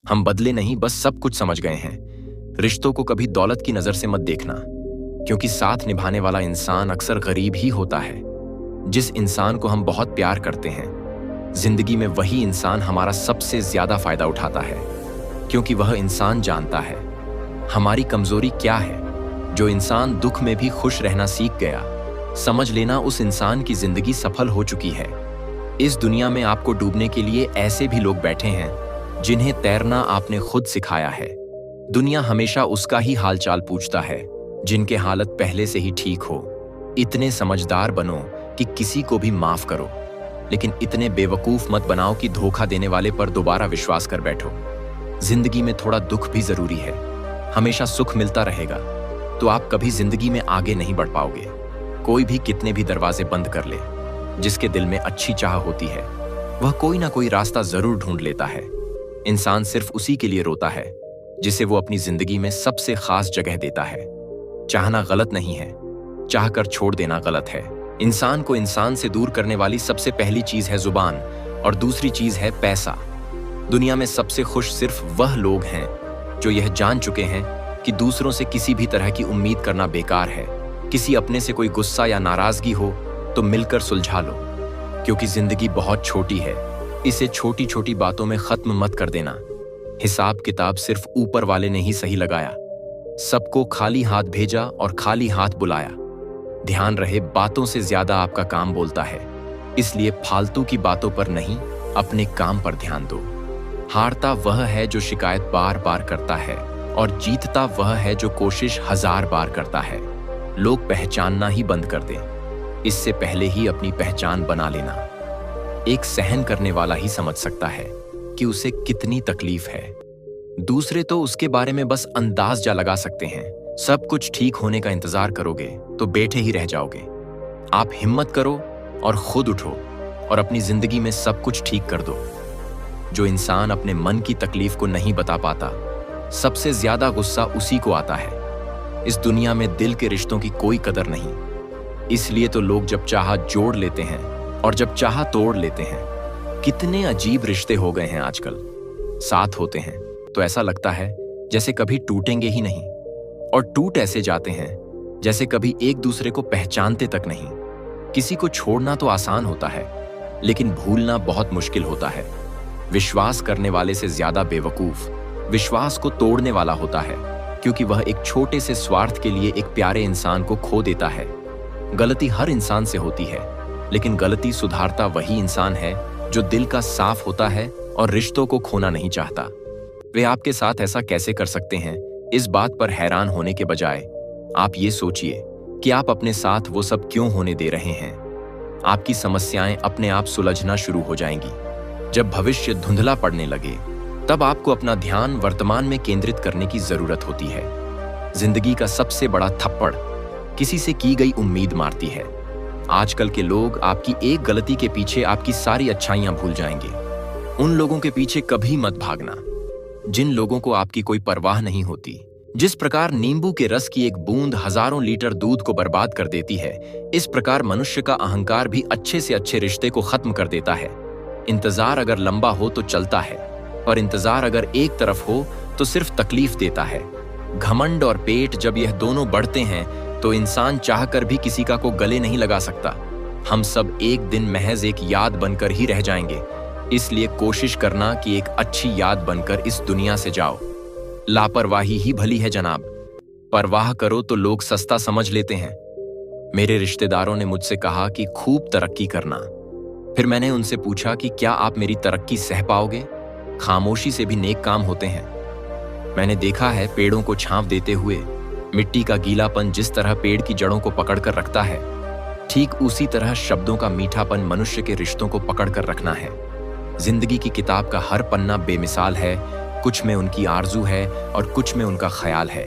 हम बदले नहीं, बस सब कुछ समझ गए हैं। रिश्तों को कभी दौलत की नजर से मत देखना, क्योंकि साथ निभाने वाला इंसान अक्सर गरीब ही होता है। जिस इंसान को हम बहुत प्यार करते हैं, जिंदगी में वही इंसान हमारा सबसे ज्यादा फायदा उठाता है, क्योंकि वह इंसान जानता है हमारी कमजोरी क्या है। जो इंसान दुख में भी खुश रहना सीख गया, समझ लेना उस इंसान की जिंदगी सफल हो चुकी है। इस दुनिया में आपको डूबने के लिए ऐसे भी लोग बैठे हैं जिन्हें तैरना आपने खुद सिखाया है। दुनिया हमेशा उसका ही हालचाल पूछता है जिनके हालत पहले से ही ठीक हो। इतने समझदार बनो कि किसी को भी माफ करो, लेकिन इतने बेवकूफ मत बनाओ कि धोखा देने वाले पर दोबारा विश्वास कर बैठो। जिंदगी में थोड़ा दुख भी जरूरी है। हमेशा सुख मिलता रहेगा तो आप कभी जिंदगी में आगे नहीं बढ़ पाओगे। कोई भी कितने भी दरवाजे बंद कर ले, जिसके दिल में अच्छी चाह होती है वह कोई ना कोई रास्ता जरूर ढूंढ लेता है। इंसान सिर्फ उसी के लिए रोता है जिसे वो अपनी जिंदगी में सबसे खास जगह देता है। चाहना गलत नहीं है, चाहकर छोड़ देना गलत है। इंसान को इंसान से दूर करने वाली सबसे पहली चीज है जुबान, और दूसरी चीज है पैसा। दुनिया में सबसे खुश सिर्फ वह लोग हैं जो यह जान चुके हैं कि दूसरों से किसी भी तरह की उम्मीद करना बेकार है। किसी अपने से कोई गुस्सा या नाराजगी हो तो मिलकर सुलझा लो, क्योंकि जिंदगी बहुत छोटी है। इसे छोटी छोटी बातों में खत्म मत कर देना। हिसाब किताब सिर्फ ऊपर वाले ने ही सही लगाया। सबको खाली हाथ भेजा और खाली हाथ बुलाया। ध्यान रहे, बातों से ज्यादा आपका काम बोलता है, इसलिए फालतू की बातों पर नहीं, अपने काम पर ध्यान दो। हारता वह है जो शिकायत बार बार करता है, और जीतता वह है जो कोशिश 1000 बार करता है। लोग पहचानना ही बंद कर दें, इससे पहले ही अपनी पहचान बना लेना। एक सहन करने वाला ही समझ सकता है कि उसे कितनी तकलीफ है। दूसरे तो उसके बारे में बस अंदाज जा लगा सकते हैं। सब कुछ ठीक होने का इंतजार करोगे तो बैठे ही रह जाओगे। आप हिम्मत करो और खुद उठो और अपनी जिंदगी में सब कुछ ठीक कर दो। जो इंसान अपने मन की तकलीफ को नहीं बता पाता, सबसे ज्यादा गुस्सा उसी को आता है। इस दुनिया में दिल के रिश्तों की कोई कदर नहीं, इसलिए तो लोग जब चाहा जोड़ लेते हैं और जब चाहा तोड़ लेते हैं। कितने अजीब रिश्ते हो गए हैं आजकल। साथ होते हैं तो ऐसा लगता है जैसे कभी टूटेंगे ही नहीं, और टूट ऐसे जाते हैं जैसे कभी एक दूसरे को पहचानते तक नहीं। किसी को छोड़ना तो आसान होता है, लेकिन भूलना बहुत मुश्किल होता है। विश्वास करने वाले से ज्यादा बेवकूफ विश्वास को तोड़ने वाला होता है, क्योंकि वह एक छोटे से स्वार्थ के लिए एक प्यारे इंसान को खो देता है। गलती हर इंसान से होती है, लेकिन गलती सुधारता वही इंसान है जो दिल का साफ होता है और रिश्तों को खोना नहीं चाहता। वे आपके साथ ऐसा कैसे कर सकते हैं, इस बात पर हैरान होने के बजाय आप ये सोचिए कि आप अपने साथ वो सब क्यों होने दे रहे हैं। आपकी समस्याएं अपने आप सुलझना शुरू हो जाएंगी। जब भविष्य धुंधला पड़ने लगे, तब आपको अपना ध्यान वर्तमान में केंद्रित करने की जरूरत होती है। जिंदगी का सबसे बड़ा थप्पड़ किसी से की गई उम्मीद मारती है। आजकल के लोग आपकी एक गलती के पीछे आपकी सारी अच्छाइयां भूल जाएंगे। उन लोगों के पीछे कभी मत भागना जिन लोगों को आपकी कोई परवाह नहीं होती। जिस प्रकार नींबू के रस की एक बूंद हजारों लीटर दूध को बर्बाद कर देती है, इस प्रकार मनुष्य का अहंकार भी अच्छे से अच्छे रिश्ते को खत्म कर देता है। इंतजार अगर लंबा हो तो चलता है, पर इंतजार अगर एक तरफ हो तो सिर्फ तकलीफ देता है। घमंड और पेट जब यह दोनों बढ़ते हैं तो इंसान चाहकर भी किसी का को गले नहीं लगा सकता। हम सब एक दिन महज एक याद बनकर ही रह जाएंगे, इसलिए कोशिश करना कि एक अच्छी याद बनकर इस दुनिया से जाओ। लापरवाही ही भली है जनाब, परवाह करो तो लोग सस्ता समझ लेते हैं। मेरे रिश्तेदारों ने मुझसे कहा कि खूब तरक्की करना। फिर मैंने उनसे पूछा कि क्या आप मेरी तरक्की सह पाओगे? खामोशी से भी नेक काम होते हैं। मैंने देखा है पेड़ों को छांव देते हुए मिट्टी का गीलापन जिस तरह पेड़ की जड़ों को पकड़कर रखता है, ठीक उसी तरह शब्दों का मीठापन मनुष्य के रिश्तों को पकड़कर रखना है। जिंदगी की किताब का हर पन्ना बेमिसाल है, कुछ में उनकी आरजू है और कुछ में उनका ख्याल है।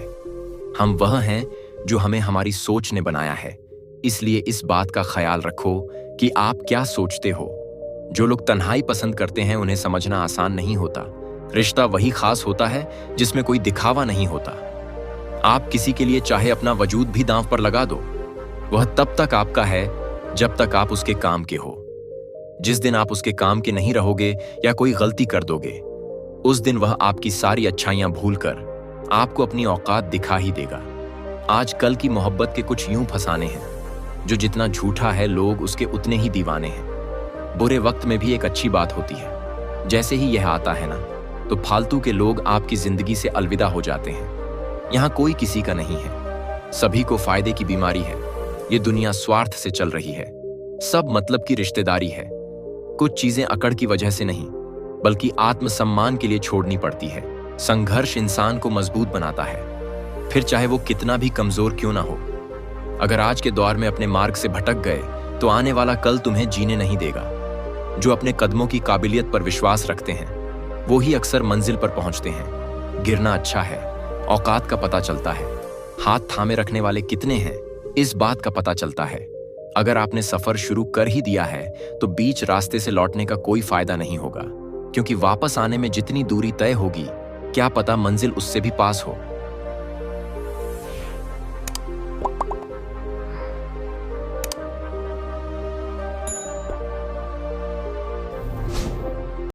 हम वह हैं जो हमें हमारी सोच ने बनाया है, इसलिए इस बात का ख्याल रखो कि आप क्या सोचते हो। जो लोग तन्हाई पसंद करते हैं उन्हें समझना आसान नहीं होता। रिश्ता वही खास होता है जिसमें कोई दिखावा नहीं होता। आप किसी के लिए चाहे अपना वजूद भी दांव पर लगा दो, वह तब तक आपका है जब तक आप उसके काम के हो। जिस दिन आप उसके काम के नहीं रहोगे या कोई गलती कर दोगे, उस दिन वह आपकी सारी अच्छाइयां भूलकर आपको अपनी औकात दिखा ही देगा। आज कल की मोहब्बत के कुछ यूं फसाने हैं, जो जितना झूठा है लोग उसके उतने ही दीवाने हैं। बुरे वक्त में भी एक अच्छी बात होती है, जैसे ही यह आता है ना, तो फालतू के लोग आपकी जिंदगी से अलविदा हो जाते हैं। यहाँ कोई किसी का नहीं है, सभी को फायदे की बीमारी है। ये दुनिया स्वार्थ से चल रही है, सब मतलब की रिश्तेदारी है। कुछ चीजें अकड़ की वजह से नहीं, बल्कि आत्मसम्मान के लिए छोड़नी पड़ती है। संघर्ष इंसान को मजबूत बनाता है, फिर चाहे वो कितना भी कमजोर क्यों ना हो। अगर आज के दौर में अपने मार्ग से भटक गए, तो आने वाला कल तुम्हें जीने नहीं देगा। जो अपने कदमों की काबिलियत पर विश्वास रखते हैं, वो ही अक्सर मंजिल पर पहुंचते हैं। गिरना अच्छा है, औकात का पता चलता है। हाथ थामे रखने वाले कितने हैं, इस बात का पता चलता है। अगर आपने सफर शुरू कर ही दिया है, तो बीच रास्ते से लौटने का कोई फायदा नहीं होगा, क्योंकि वापस आने में जितनी दूरी तय होगी, क्या पता मंजिल उससे भी पास हो।